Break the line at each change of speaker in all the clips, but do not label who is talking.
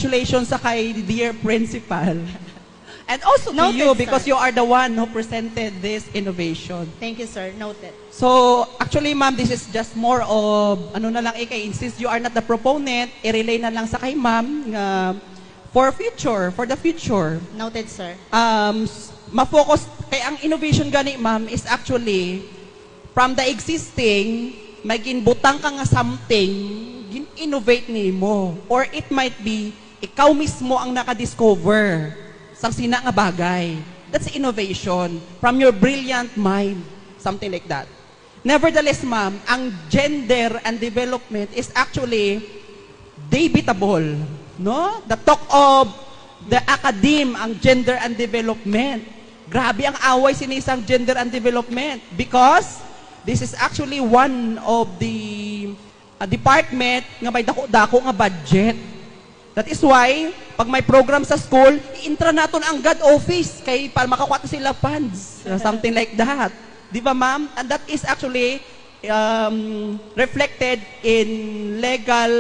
Congratulations sa kay dear principal. And also to
Noted,
you
sir.
because you are the one who presented this innovation.
Thank you, sir. Noted.
So, actually, ma'am, this is just more of, ano na lang, since you are not the proponent, i-relay na lang sa kay ma'am for the future.
Noted, sir.
Ma-focus, kaya ang innovation gani, ma'am, is actually, from the existing, may ginbutang ka nga something, gin-innovate ni mo. Or it might be, ikaw mismo ang nakadiscover sa sina nga bagay. That's innovation from your brilliant mind. Something like that. Nevertheless, ma'am, ang gender and development is actually debatable. No? The talk of the academe, ang gender and development. Grabe ang away sinisang gender and development because this is actually one of the department nga may dako-dako nga budget. That is why, pag may program sa school, i-intra natin ang God office kay para makakuha sila funds. Something like that. Di ba, ma'am? And that is actually reflected in legal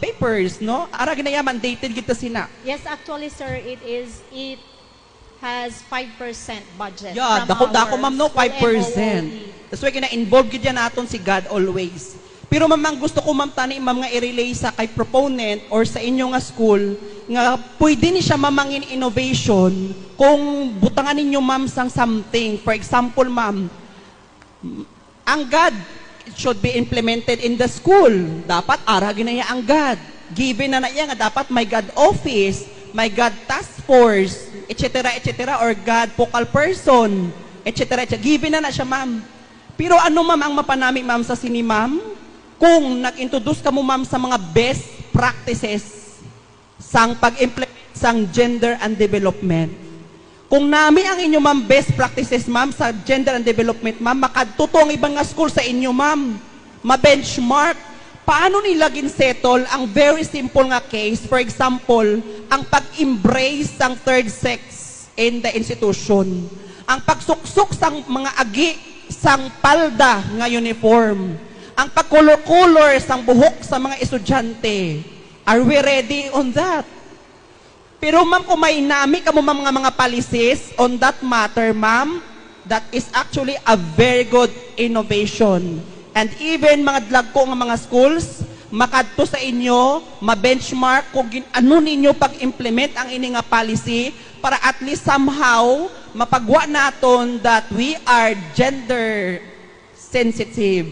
papers, no? Ara ginaya mandated kita sina.
Yes, actually, sir, it has 5% budget.
Yeah,
from
dako
our
ma'am, no? 5%.
MOOE.
That's why kina-involve gid naton si God always. Pero ma'am, ang gusto ko ma'am tani ma'am nga i-relay sa kay proponent or sa inyo nga school nga pwede ni siya mamangin innovation kung butangan ninyo ma'am sang something. For example, ma'am, ang God should be implemented in the school. Dapat ara ginaya ang God. Given na iya nga dapat may God office, may God task force, etc., or God focal person, etc. Given na siya, ma'am. Pero ano, ma'am, ang mapanami, ma'am, sa sini, ma'am? Kung nag-introduce ka mo, ma'am, sa mga best practices sang pag-implement sang gender and development. Kung nami ang inyo, ma'am, best practices, ma'am, sa gender and development, ma'am, makadtuto ang ibang nga school sa inyo, ma'am. Ma-benchmark. Paano nila ginsettle ang very simple nga case? For example, ang pag-embrace sang third sex in the institution. Ang pagsuksok sang mga agi sang palda nga uniform. Ang pag-color-color sang buhok sa mga estudyante. Are we ready on that? Pero ma'am, kung may nami ka mo mga policies on that matter, ma'am, that is actually a very good innovation. And even mga dlagko nga mga schools, makadto sa inyo, ma-benchmark kung ano ninyo pag-implement ang ini nga policy para at least somehow mapagwa naton that we are gender sensitive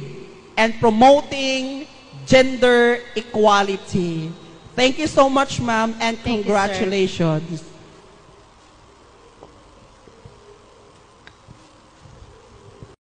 and promoting gender equality. Thank you so much, ma'am, and
Thank you, sir.
congratulations.